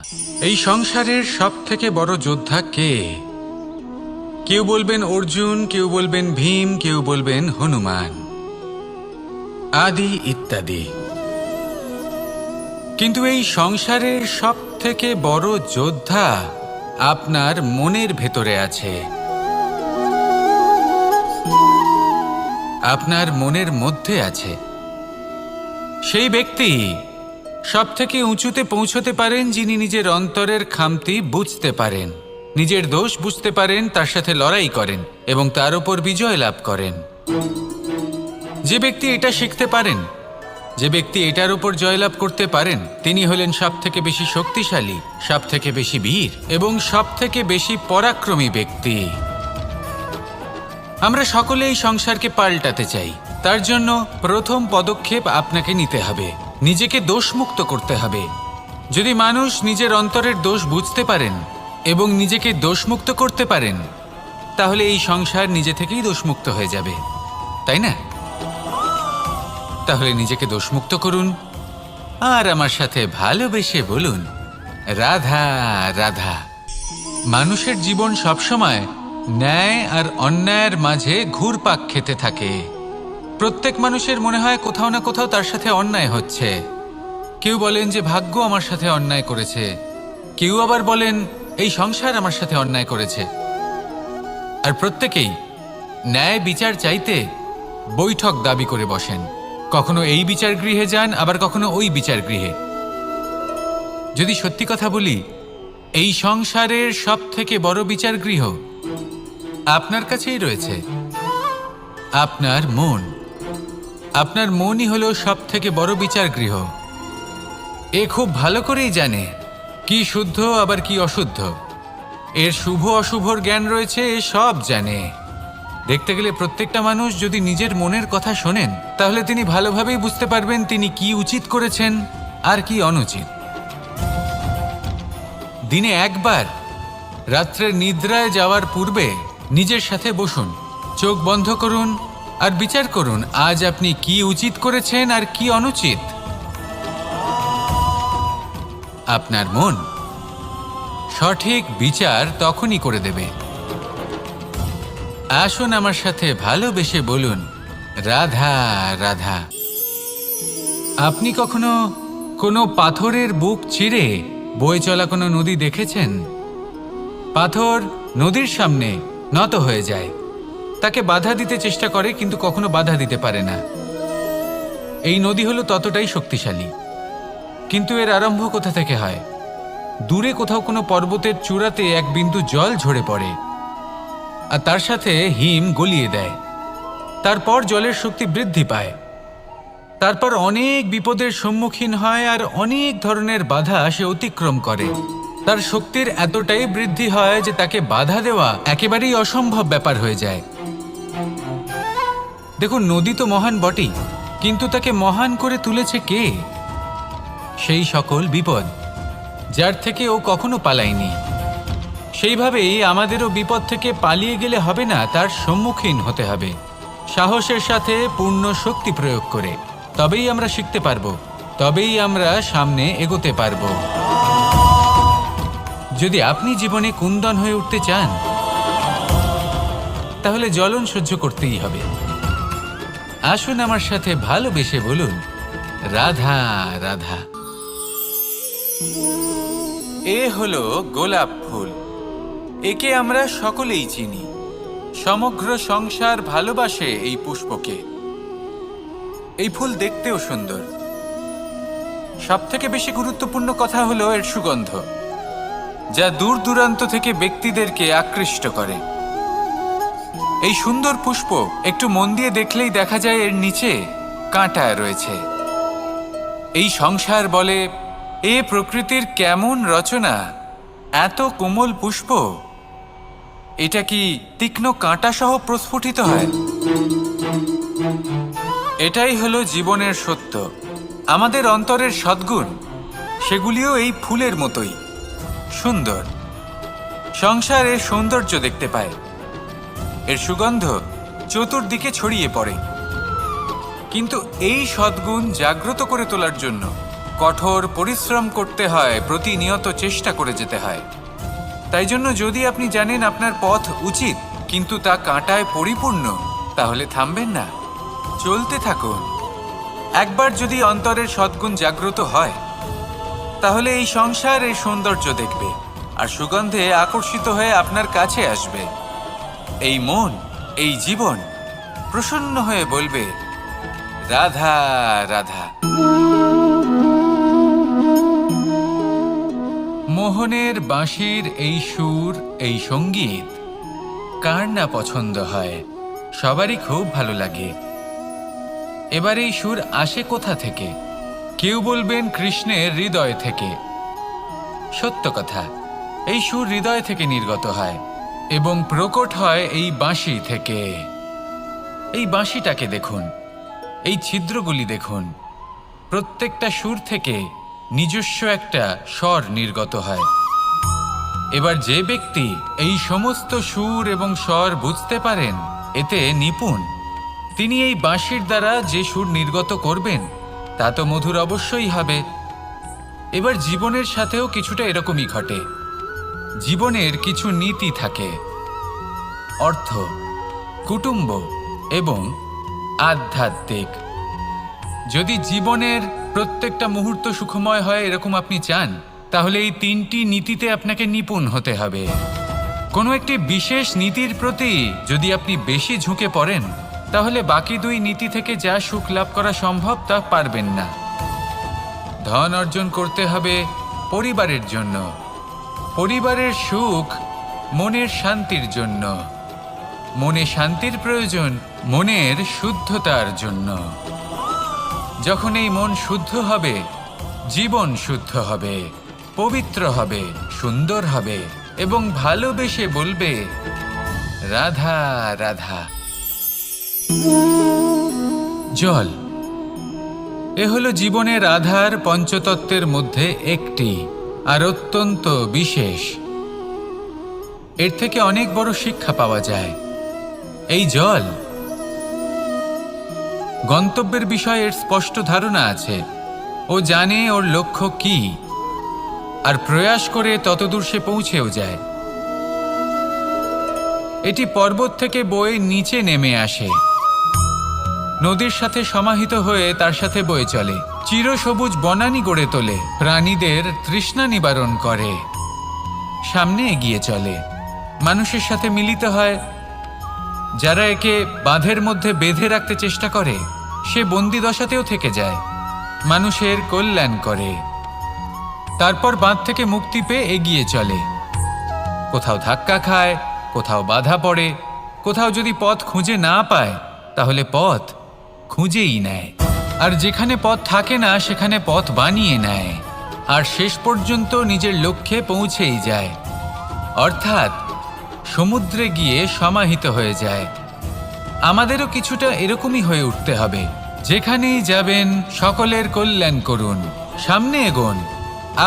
এই সংসারের সব থেকে বড় যোদ্ধা কে? কেউ বলবেন অর্জুন, কেউ বলবেন ভীম, কেউ বলবেন হনুমান আদি ইত্যাদি। কিন্তু এই সংসারের সব থেকে বড় যোদ্ধা আপনার মনের ভেতরে আছে, আপনার মনের মধ্যে আছে। সেই ব্যক্তি সব থেকে উঁচুতে পৌঁছতে পারেন যিনি নিজের অন্তরের খামতি বুঝতে পারেন, নিজের দোষ বুঝতে পারেন, তার সাথে লড়াই করেন এবং তার উপর বিজয় লাভ করেন। যে ব্যক্তি এটা শিখতে পারেন, যে ব্যক্তি এটার উপর জয়লাভ করতে পারেন, তিনি হলেন সব থেকে বেশি শক্তিশালী, সব থেকে বেশি বীর এবং সব থেকে বেশি পরাক্রমী ব্যক্তি। আমরা সকলে এই সংসারকে পাল্টাতে চাই। তার জন্য প্রথম পদক্ষেপ আপনাকে নিতে হবে, নিজেকে দোষমুক্ত করতে হবে। যদি মানুষ নিজের অন্তরের দোষ বুঝতে পারেন এবং নিজেকে দোষমুক্ত করতে পারেন, তাহলে এই সংসার নিজে থেকেই দোষমুক্ত হয়ে যাবে, তাই না? তাহলে নিজেকে দোষমুক্ত করুন আর আমার সাথে ভালোবেসে বলুন, রাধা রাধা। মানুষের জীবন সবসময় ন্যায় আর অন্যায়ের মাঝে ঘুরপাক খেতে থাকে। প্রত্যেক মানুষের মনে হয় কোথাও না কোথাও তার সাথে অন্যায় হচ্ছে। কেউ বলেন যে ভাগ্য আমার সাথে অন্যায় করেছে, কেউ আবার বলেন এই সংসার আমার সাথে অন্যায় করেছে। আর প্রত্যেকেই ন্যায় বিচার চাইতে বৈঠক দাবি করে বসেন। কখনো এই বিচার গৃহে যান, আবার কখনো ওই বিচার গৃহে। যদি সত্যি কথা বলি, এই সংসারের সব থেকে বড় বিচার গৃহ আপনার কাছেই রয়েছে, আপনার মন। আপনার মনই হলো সব থেকে বড় বিচার গৃহ। এ খুব ভালো করেই জানে কি শুদ্ধ আবার কি অশুদ্ধ, এর শুভ অশুভর জ্ঞান রয়েছে, এ সব জানে। দেখতে গেলে প্রত্যেকটা মানুষ যদি নিজের মনের কথা শোনেন, তাহলে তিনি ভালোভাবেই বুঝতে পারবেন তিনি কি উচিত করেছেন আর কি অনুচিত। দিনে একবার রাত্রের নিদ্রায় যাওয়ার পূর্বে নিজের সাথে বসুন, চোখ বন্ধ করুন আর বিচার করুন আজ আপনি কি উচিত করেছেন আর কি অনুচিত। আপনার মন সঠিক বিচার তখনই করে দেবে। আসুন আমার সাথে ভালোবেসে বলুন, রাধা রাধা। আপনি কখনো কোনো পাথরের বুক চিরে বয়ে চলা কোনো নদী দেখেছেন? পাথর নদীর সামনে নত হয়ে যায়, তাকে বাধা দিতে চেষ্টা করে কিন্তু কখনো বাধা দিতে পারে না। এই নদী হলো ততটাই শক্তিশালী, কিন্তু এর আরম্ভ কোথা থেকে হয়? দূরে কোথাও কোনো পর্বতের চূড়াতে এক বিন্দু জল ঝরে পড়ে আর তার সাথে হিম গলিয়ে দেয়। তারপর জলের শক্তি বৃদ্ধি পায়, তারপর অনেক বিপদের সম্মুখীন হয় আর অনেক ধরনের বাধা সে অতিক্রম করে। তার শক্তির এতটাই বৃদ্ধি হয় যে তাকে বাধা দেওয়া একেবারেই অসম্ভব ব্যাপার হয়ে যায়। দেখুন, নদী তো মহান বটেই, কিন্তু তাকে মহান করে তুলেছে কে? সেই সকল বিপদ যার থেকে ও কখনো পালায়নি। সেইভাবেই আমাদেরও বিপদ থেকে পালিয়ে গেলে হবে না, তার সম্মুখীন হতে হবে সাহসের সাথে, পূর্ণ শক্তি প্রয়োগ করে। তবেই আমরা শিখতে পারবো, তবেই আমরা সামনে এগোতে পারবো। যদি আপনি জীবনে কুন্দন হয়ে উঠতে চান, তাহলে জ্বলন সহ্য করতেই হবে। আসুন আমার সাথে ভালোবেসে বলুন, রাধা রাধা। এ হলো গোলাপ ফুল। একে আমরা সকলেই চিনি। সমগ্র সংসার ভালোবাসে এই পুষ্পকে। এই ফুল দেখতেও সুন্দর। সবথেকে বেশি গুরুত্বপূর্ণ কথা হলো এর সুগন্ধ, যা দূর দূরান্ত থেকে ব্যক্তিদেরকে আকৃষ্ট করে। এই সুন্দর পুষ্প একটু মন দিয়ে দেখলেই দেখা যায় এর নিচে কাঁটা রয়েছে। এই সংসার বলে, এ প্রকৃতির কেমন রচনা, এত কোমল পুষ্প, এটা কি তীক্ষ্ণ কাঁটা সহ প্রস্ফুটিত হয়? এটাই হলো জীবনের সত্য। আমাদের অন্তরের সদ্গুণ, সেগুলিও এই ফুলের মতোই সুন্দর। সংসার এর সৌন্দর্য দেখতে পায়, এর সুগন্ধ চতুর্দিকে ছড়িয়ে পড়ে। কিন্তু এই সদ্গুণ জাগ্রত করে তোলার জন্য কঠোর পরিশ্রম করতে হয়, প্রতিনিয়ত চেষ্টা করে যেতে হয়। তাই জন্য যদি আপনি জানেন আপনার পথ উচিত কিন্তু তা কাঁটায় পরিপূর্ণ, তাহলে থামবেন না, চলতে থাকুন। একবার যদি অন্তরের সদ্গুণ জাগ্রত হয়, তাহলে এই সংসার এর সৌন্দর্য দেখবে আর সুগন্ধে আকর্ষিত হয়ে আপনার কাছে আসবে। এই মন, এই জীবন প্রসন্ন হয়ে বলবে, রাধা রাধা। মোহনের বাঁশির এই সুর, এই সঙ্গীত কার না পছন্দ হয়, সবারই খুব ভালো লাগে। এবার এই সুর আসে কোথা থেকে? কেউ বলবেন কৃষ্ণের হৃদয় থেকে। সত্য কথা, এই সুর হৃদয় থেকে নির্গত হয় এবং প্রকট হয় এই বাঁশি থেকে। এই বাঁশিটাকে দেখুন, এই ছিদ্রগুলি দেখুন, প্রত্যেকটা সুর থেকে নিজস্ব একটা স্বর নির্গত হয়। এবার যে ব্যক্তি এই সমস্ত সুর এবং স্বর বুঝতে পারেন, এতে নিপুণ, তিনি এই বাঁশির দ্বারা যে সুর নির্গত করবেন তা তো মধুর অবশ্যই হবে। এবার জীবনের সাথেও কিছুটা এরকমই ঘটে। জীবনের কিছু নীতি থাকে, অর্থ, কুটুম্ব এবং আধ্যাত্মিক। যদি জীবনের প্রত্যেকটা মুহূর্ত সুখময় হয় এরকম আপনি চান, তাহলে এই তিনটি নীতিতে আপনাকে নিপুণ হতে হবে। কোনো একটি বিশেষ নীতির প্রতি যদি আপনি বেশি ঝুঁকে পড়েন, তাহলে বাকি দুই নীতি থেকে যা সুখ লাভ করা সম্ভব তা পারবেন না। ধন অর্জন করতে হবে পরিবারের জন্য, পরিবারের সুখ মনের শান্তির জন্য, মনে শান্তির প্রয়োজন মনের শুদ্ধতার জন্য। যখন এই মন শুদ্ধ হবে, জীবন শুদ্ধ হবে, পবিত্র হবে, সুন্দর হবে এবং ভালোবেসে বলবে, রাধা রাধা। জল, এ হলো জীবনের আধার পঞ্চতত্ত্বের মধ্যে একটি, আর অত্যন্ত বিশেষ। এর থেকে অনেক বড় শিক্ষা পাওয়া যায়। এই জল, গন্তব্যের বিষয়ে এর স্পষ্ট ধারণা আছে। ও জানে ওর লক্ষ্য কি, আর প্রয়াস করে ততদূর সে পৌঁছেও যায়। এটি পর্বত থেকে বয়ে নিচে নেমে আসে, নদীর সাথে সমাহিত হয়ে তার সাথে বয়ে চলে, চিরসবুজ বনানী গড়ে তোলে, প্রাণীদের তৃষ্ণা নিবারণ করে, সামনে এগিয়ে চলে, মানুষের সাথে মিলিত হয়। যারা একে বাঁধের মধ্যে বেঁধে রাখতে চেষ্টা করে, সে বন্দি দশাতেও থেকে যায়, মানুষের কল্যাণ করে। তারপর বাঁধ থেকে মুক্তি পেয়ে এগিয়ে চলে, কোথাও ধাক্কা খায়, কোথাও বাধা পড়ে, কোথাও যদি পথ খুঁজে না পায় তাহলে পথ খুঁজেই নেয়, আর যেখানে পথ থাকে না সেখানে পথ বানিয়ে নেয়, আর শেষ পর্যন্ত নিজের লক্ষ্যে পৌঁছেই যায়, অর্থাৎ সমুদ্রে গিয়ে সমাহিত হয়ে যায়। আমাদেরও কিছুটা এরকমই হয়ে উঠতে হবে। যেখানেই যাবেন সকলের কল্যাণ করুন, সামনে এগোন।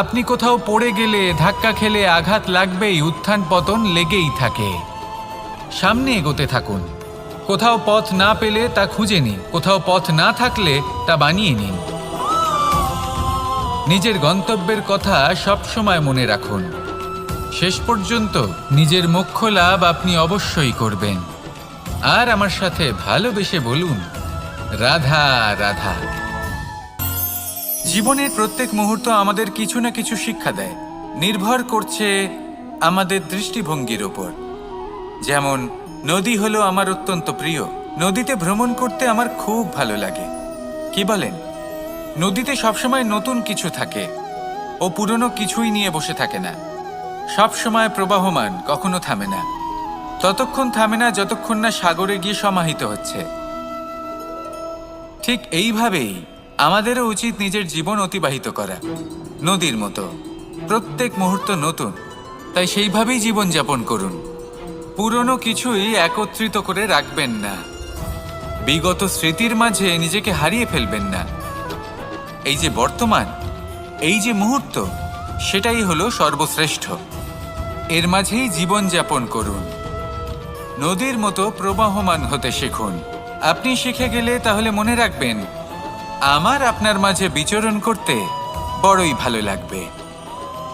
আপনি কোথাও পড়ে গেলে, ধাক্কা খেলে আঘাত লাগবেই, উত্থান পতন লেগেই থাকে। সামনে এগোতে থাকুন। কোথাও পথ না পেলে তা খুঁজে নিন, কোথাও পথ না থাকলে তা বানিয়ে নিন। নিজের গন্তব্যের কথা সবসময় মনে রাখুন। শেষ পর্যন্ত নিজের মোক্ষ লাভ আপনি অবশ্যই করবেন। আর আমার সাথে ভালোবেসে বলুন, রাধা রাধা। জীবনের প্রত্যেক মুহূর্ত আমাদের কিছু না কিছু শিক্ষা দেয়, নির্ভর করছে আমাদের দৃষ্টিভঙ্গির ওপর। যেমন নদী হলো আমার অত্যন্ত প্রিয়, নদীতে ভ্রমণ করতে আমার খুব ভালো লাগে। কি বলেন? নদীতে সবসময় নতুন কিছু থাকে, ও পুরনো কিছুই নিয়ে বসে থাকে না, সবসময় প্রবাহমান, কখনো থামে না। ততক্ষণ থামে না যতক্ষণ না সাগরে গিয়ে সমাহিত হচ্ছে। ঠিক এইভাবেই আমাদেরও উচিত নিজের জীবন অতিবাহিত করা, নদীর মতো, প্রত্যেক মুহূর্ত নতুন। তাই সেইভাবেই জীবনযাপন করুন। পুরনো কিছুই একত্রিত করে রাখবেন না, বিগত স্মৃতির মাঝে নিজেকে হারিয়ে ফেলবেন না। এই যে বর্তমান, এই যে মুহূর্ত, সেটাই হলো সর্বশ্রেষ্ঠ। এর মাঝেই জীবনযাপন করুন, নদীর মতো প্রবাহমান হতে শিখুন। আপনি শিখে গেলে তাহলে মনে রাখবেন, আমার আপনার মাঝে বিচরণ করতে বড়ই ভালো লাগবে।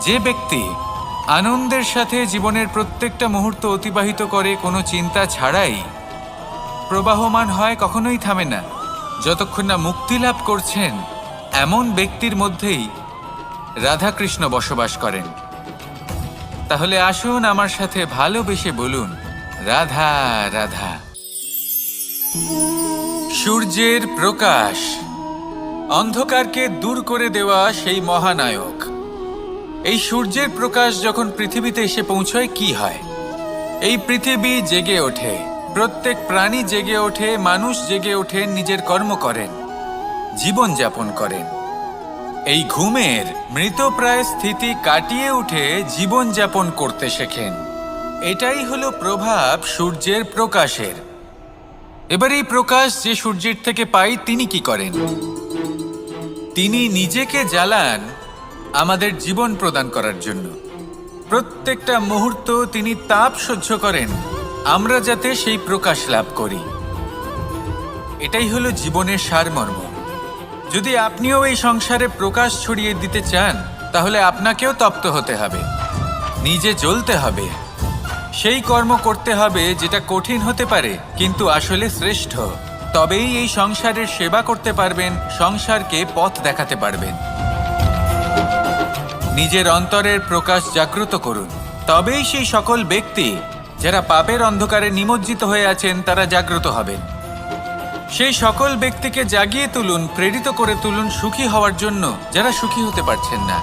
যে ব্যক্তি আনন্দের সাথে জীবনের প্রত্যেকটা মুহূর্ত অতিবাহিত করে কোনো চিন্তা ছাড়াই, প্রবাহমান হয়, কখনোই থামে না, যতক্ষণ না মুক্তি লাভ করছেন, এমন ব্যক্তির মধ্যেই রাধাকৃষ্ণ বসবাস করেন। তাহলে আসুন আমার সাথে ভালোবেসে বলুন, রাধা রাধা। সূর্যের প্রকাশ, অন্ধকারকে দূর করে দেওয়া সেই মহানায়ক। এই সূর্যের প্রকাশ যখন পৃথিবীতে এসে পৌঁছয় কি হয়? এই পৃথিবী জেগে ওঠে, প্রত্যেক প্রাণী জেগে ওঠে, মানুষ জেগে ওঠে, নিজের কর্ম করেন, জীবন যাপন করেন। এই ঘুমের মৃতপ্রায় স্থিতি কাটিয়ে উঠে জীবন যাপন করতে শেখেন। এটাই হলো প্রভাব সূর্যের প্রকাশের। এবার এই প্রকাশ যে সূর্যের থেকে পাই, তিনি কি করেন? তিনি নিজেকে জ্বালান আমাদের জীবন প্রদান করার জন্য। প্রত্যেকটা মুহূর্ত তিনি তাপ সহ্য করেন আমরা যাতে সেই প্রকাশ লাভ করি। এটাই হলো জীবনের সারমর্ম। যদি আপনিও এই সংসারে প্রকাশ ছড়িয়ে দিতে চান, তাহলে আপনাকেও তপ্ত হতে হবে, নিজে জ্বলতে হবে, সেই কর্ম করতে হবে যেটা কঠিন হতে পারে কিন্তু আসলে শ্রেষ্ঠ। তবেই এই সংসারের সেবা করতে পারবেন, সংসারকে পথ দেখাতে পারবেন। নিজের অন্তরের প্রকাশ জাগ্রত করুন, তবেই সেই সকল ব্যক্তি যারা পাপের অন্ধকারে নিমজ্জিত হয়ে আছেন তারা জাগ্রত হবেন। সেই সকল ব্যক্তিকে জাগিয়ে তুলুন, প্রেরিত করে তুলুন সুখী হওয়ার জন্য যারা সুখী হতে পারছেন না।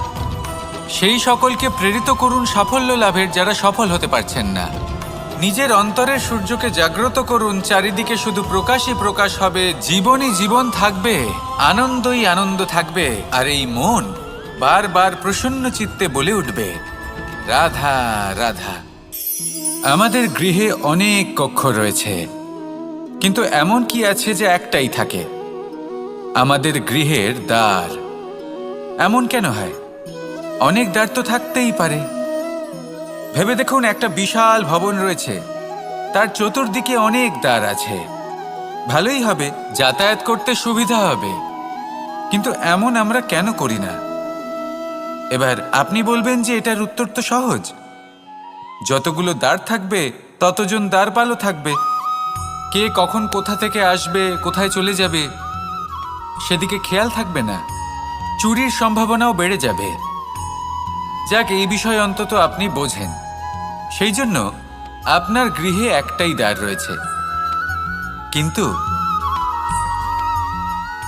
সেই সকলকে প্রেরিত করুন সাফল্য লাভের যারা সফল হতে পারছেন না। নিজের অন্তরের সূর্যকে জাগ্রত করুন, চারিদিকে শুধু প্রকাশই প্রকাশ হবে, জীবনই জীবন থাকবে, আনন্দই আনন্দ থাকবে, আর এই মন বারবার প্রসন্ন চিত্তে বলে উঠবে, রাধা রাধা। আমাদের গৃহে অনেক কক্ষ রয়েছে, কিন্তু এমন কি আছে যে একটাই থাকে? আমাদের গৃহের দ্বার। এমন কেন হয়? অনেক দ্বার তো থাকতেই পারে। ভেবে দেখুন, একটা বিশাল ভবন রয়েছে, তার চতুর্দিকে অনেক দ্বার আছে, ভালোই হবে, যাতায়াত করতে সুবিধা হবে, কিন্তু এমন আমরা কেন করি না? এবার আপনি বলবেন যে এটার উত্তর তো সহজ, যতগুলো দ্বার থাকবে ততজন দ্বারপালও থাকবে। কে কখন কোথা থেকে আসবে, কোথায় চলে যাবে সেদিকে খেয়াল থাকবে না, চুরির সম্ভাবনাও বেড়ে যাবে। যাক, এই বিষয় অন্তত আপনি বোঝেন। সেই জন্য আপনার গৃহে একটাই দ্বার রয়েছে, কিন্তু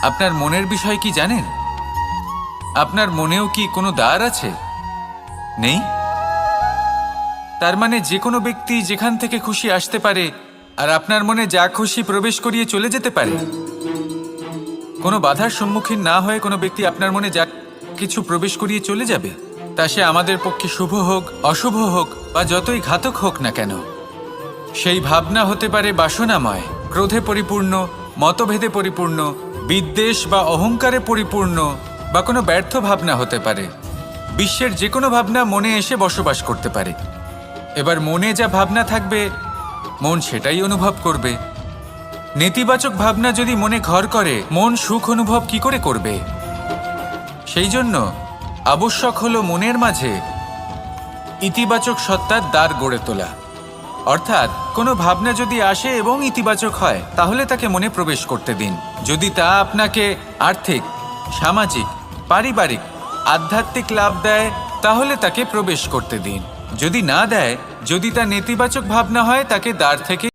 আপনার মনের বিষয় কি জানেন? আপনার মনেও কি কোনো দ্বার আছে? নেই? তার মানে যে কোনো ব্যক্তি যেখান থেকে খুশি আসতে পারে, আর আপনার মনে যা খুশি প্রবেশ করিয়ে চলে যেতে পারে। কোনো বাধার সম্মুখীন না হয়ে কোনো ব্যক্তি আপনার মনে যা কিছু প্রবেশ করিয়ে চলে যাবে, তা সে আমাদের পক্ষে শুভ হোক, অশুভ হোক, বা যতই ঘাতক হোক না কেন। সেই ভাবনা হতে পারে বাসনাময়, ক্রোধে পরিপূর্ণ, মতভেদে পরিপূর্ণ, বিদ্বেষ বা অহংকারে পরিপূর্ণ, বা কোনো ব্যর্থ ভাবনা হতে পারে। বিশ্বের যে কোনো ভাবনা মনে এসে বসবাস করতে পারে। এবার মনে যা ভাবনা থাকবে, মন সেটাই অনুভব করবে। নেতিবাচক ভাবনা যদি মনে ঘর করে, মন সুখ অনুভব কি করে করবে? সেই জন্য আবশ্যক হলো মনের মাঝে ইতিবাচক সত্তার দ্বার গড়ে তোলা। অর্থাৎ কোনো ভাবনা যদি আসে এবং ইতিবাচক হয়, তাহলে তাকে মনে প্রবেশ করতে দিন। যদি তা আপনাকে আর্থিক, সামাজিক, পারিবারিক, আধ্যাত্মিক লাভ দেয়, তাহলে তাকে প্রবেশ করতে দিন। যদি না দেয়, যদি তা নেতিবাচক ভাবনা হয়, তাকে দ্বার থেকে